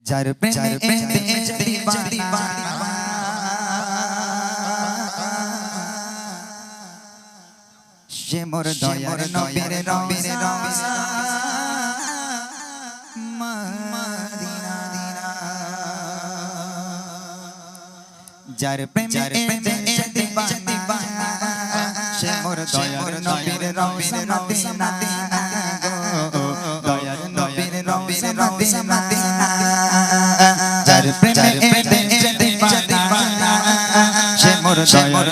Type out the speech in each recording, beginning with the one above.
যার প্রেমে দিওয়ানা সে মোর দয়ার নবীর রওজা মদিনা যার প্রেমে দিওয়ানা সে মোর দয়ার নবীর রওজা মদিনা দয়ার নবীর রওজা মদিনা যার প্রেমে দিওয়ানা সে মোর দয়ার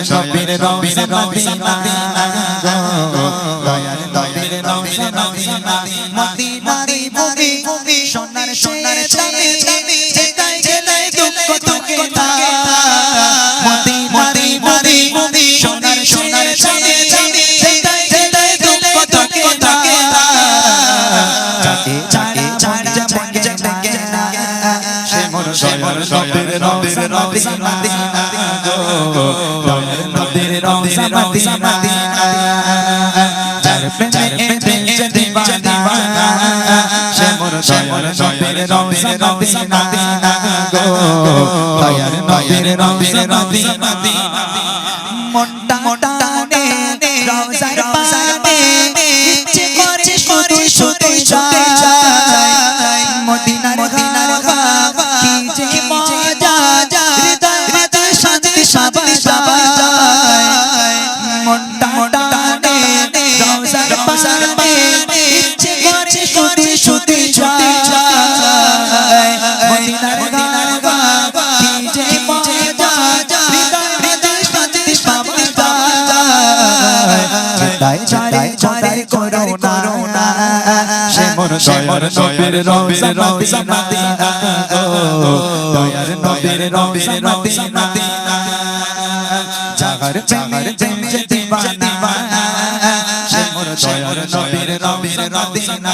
নবীর রওজা মদিনা দয়ার নবীর রওজা মদিনা মদিনা সোনার সোনার চাঁদে যেটাই গেলে দুঃখ থাকে না মদিনা সোনার সোনার চাঁদে যেটাই গেলে দুঃখ থাকে না চাঁদে ছাড়া বঙ্গে না সে মোর দয়ার নবীর রওজা মদিনা দয়ার নবীর রওজা মদিনা যার প্রেমে দিওয়ানা সে মোর দয়ার নবীর রওজা মদিনা দয়ার নবীর রওজা মদিনা মনটা টানে রওজার পানে ইচ্ছে করে শুধু যায় মদিনার বাবা কি যে মজা হৃদয় শান্তি সবাই মনটা টানে রওজার পানে ইচ্ছে করে শুধু যায় মদিনার বাবা কি যে মজা হৃদয় শান্তি সবাই চাই করোনা সে মোর দয়ার নবীর রওজা মদিনা দয়ার নবীর রওজা মদিনা যার প্রেমে দিওয়ানা সে মোর দয়ার নবীর রওজা মদিনা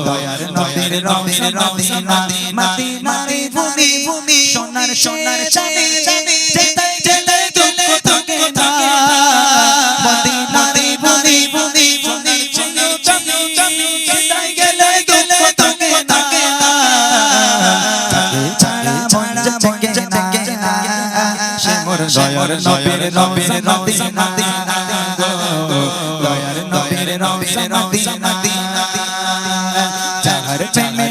দয়ার নবীর রওজা মদিনা ভূমি সোনার সোনার চাঁদে যেটাই গেলে দুঃখ থাকে না মদিনা ভূমি যেটাই গেলে দুঃখ থাকে না ছাড়া বঙ্গে না সে মোর দয়ার নবীর রওজা মদিনা দয়ার নবীর রওজা মদিনা যার প্রেমে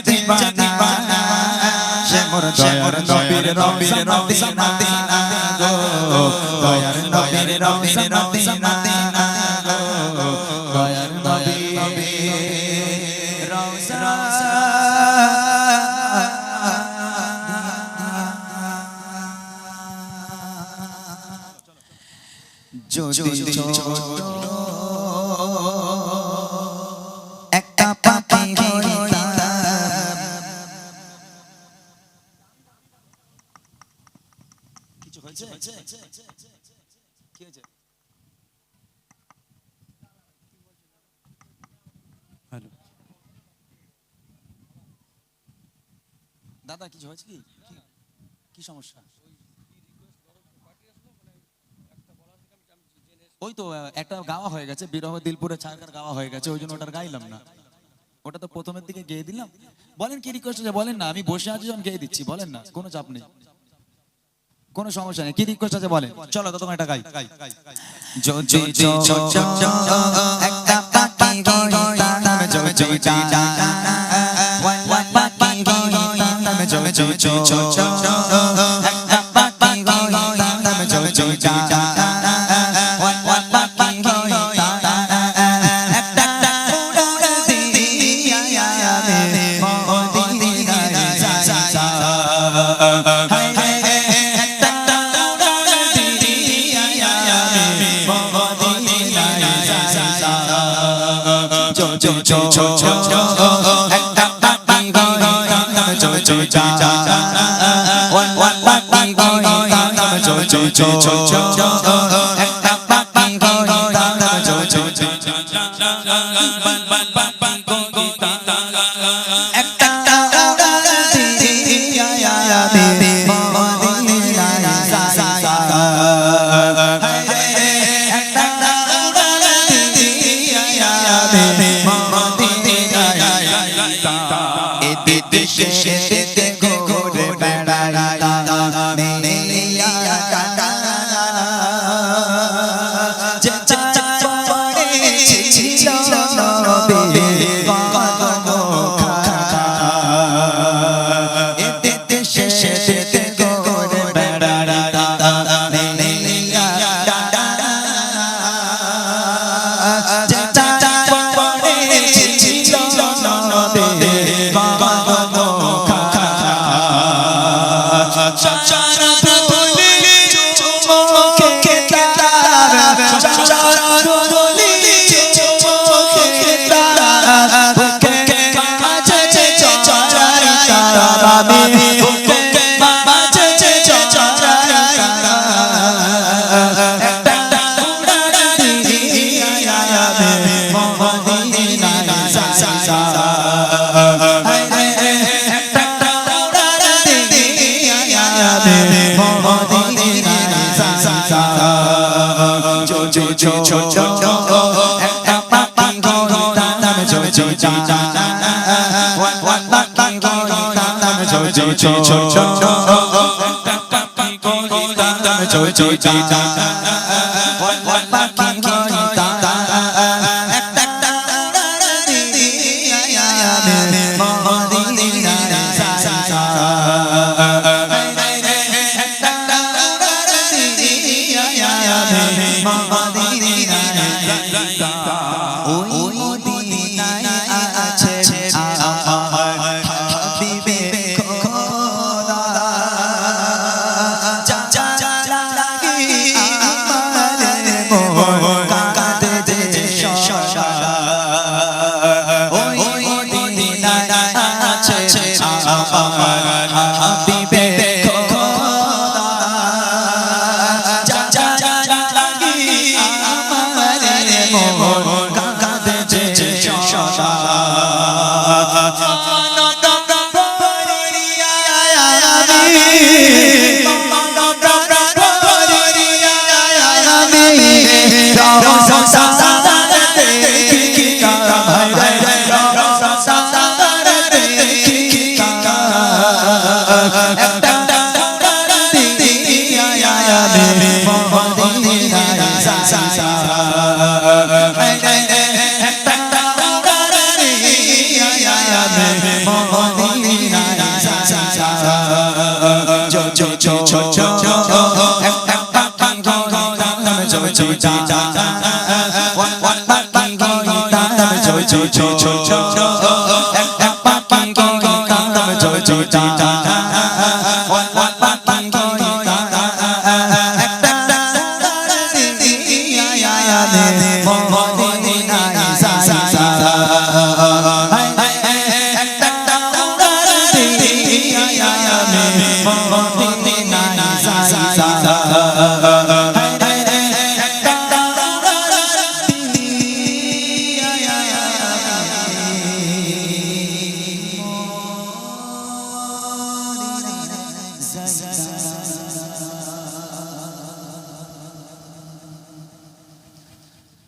দিওয়ানা সে মোর দয়ার নবীর রওজা মদিনা দয়ার নবীর রওজা মদিনা দয়ার নবীর রওজা যদি ছোট একটা পাখি হইতাম কিছু হয়েছে কি হয়েছে হ্যালো দাদা কিছু হয়েছে কি সমস্যা ওই তো একটা গাওয়া হয়ে গেছে বিরহ দিলপুরে ছাড়কার গাওয়া হয়ে গেছে ওই জন্য ওটার গাইলাম না ওটা তো প্রথমের দিকে গেয়ে দিলাম বলেন কি রিকোয়েস্ট আছে বলেন না আমি বসে আছি যখন গেয়ে দিচ্ছি বলেন না কোনো চাপ নেই কোনো সমস্যা নেই কি রিকোয়েস্ট আছে বলেন চলো ততক্ষণ এটা গাই একটা পাখি দেশে ঘুরে বেড়াইতাম নেলিয়া কাটা যে পড়েছিল নবী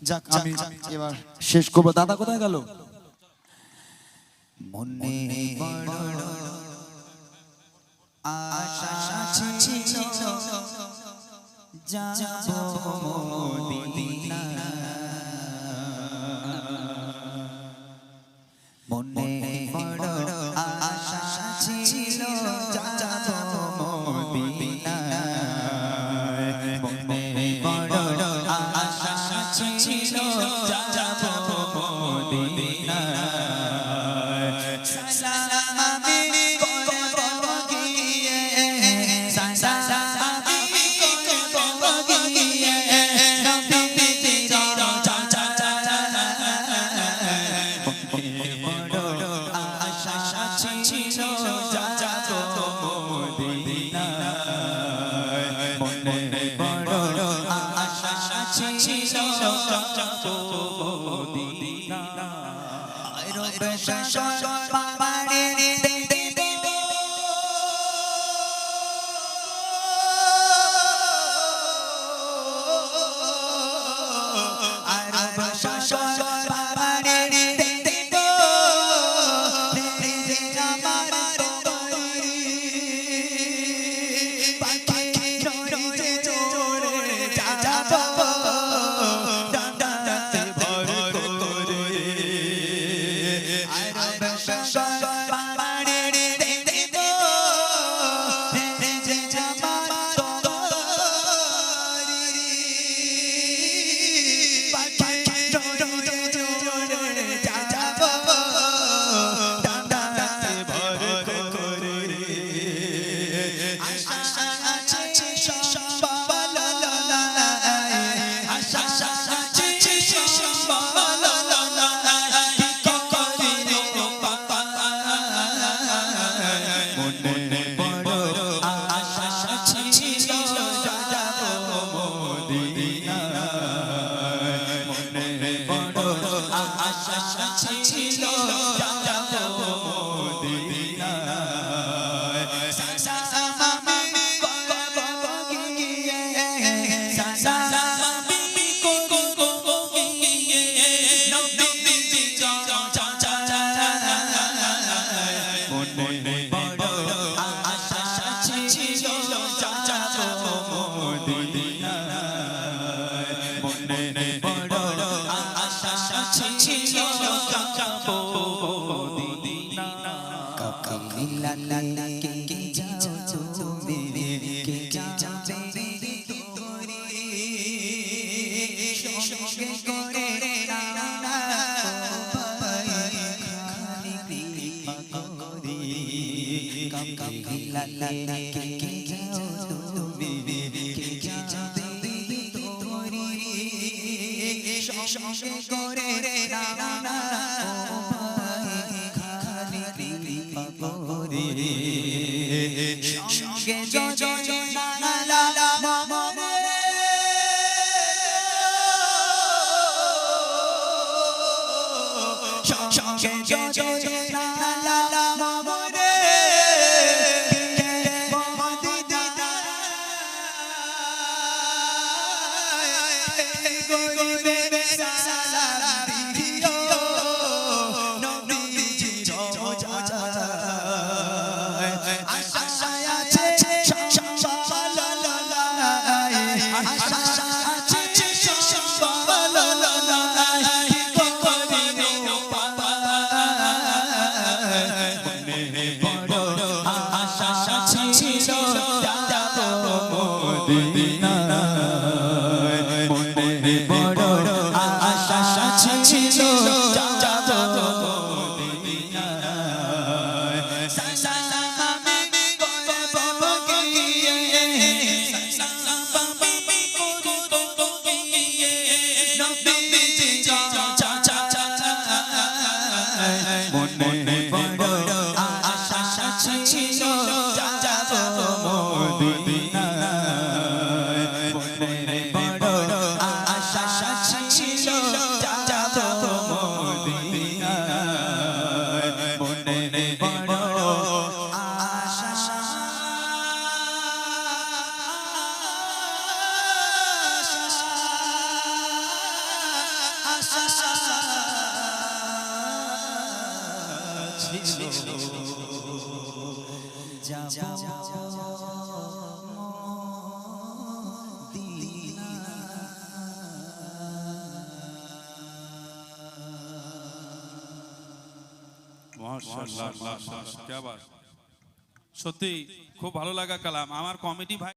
যাক আমি এবার শেষ করব। দাদা কোথায় গেল? মনে বড় আশা ছিল যাব মদিনা, মনে বড় আশা ছিল যাব মদিনা, মনে বড় আশা ছিল যাব মদিনা। সালাম আমি করব গিয়ে, সালাম আমি করব গিয়ে, নবীজির রওজা বড় আশা ছিল যাব মদিনা, মনে বড় আশা ছিল যাব মদিনা। রবে শাসন পাবারে দেব, আর রবে শাসন পাবারে দেব, আমার মনে বড় আশা ছিল যাব মদিনায় মনে বড় আশা ছিল যাব মদিনায় সালামি করব গিয়ে সালামি করব গিয়ে নবীজি মনে বড় আশা ছিল যাব মদিনায় মনে বড় আশা ছিল যাব মদিনায় কাকিলা কে যাও তুমি কে যাবে তোরে সঙ্গে করে রানা কাকিলা কে যাও তুমি কে যাবে তোরে সঙ্গে করে রানা সঙ্গে জয় মমরে সঙ্গে জয় মমরে গরিবে সালাম দিও নবীজি মনে বড় আশা ছিল যাব মদিনায় মনে বড় আশা ছিল যাব মদিনায় মনে বড় আশা মাশাআল্লাহ, क्या बात। সত্যি খুব ভালো লাগা কালাম। আমার কমিটি ভাই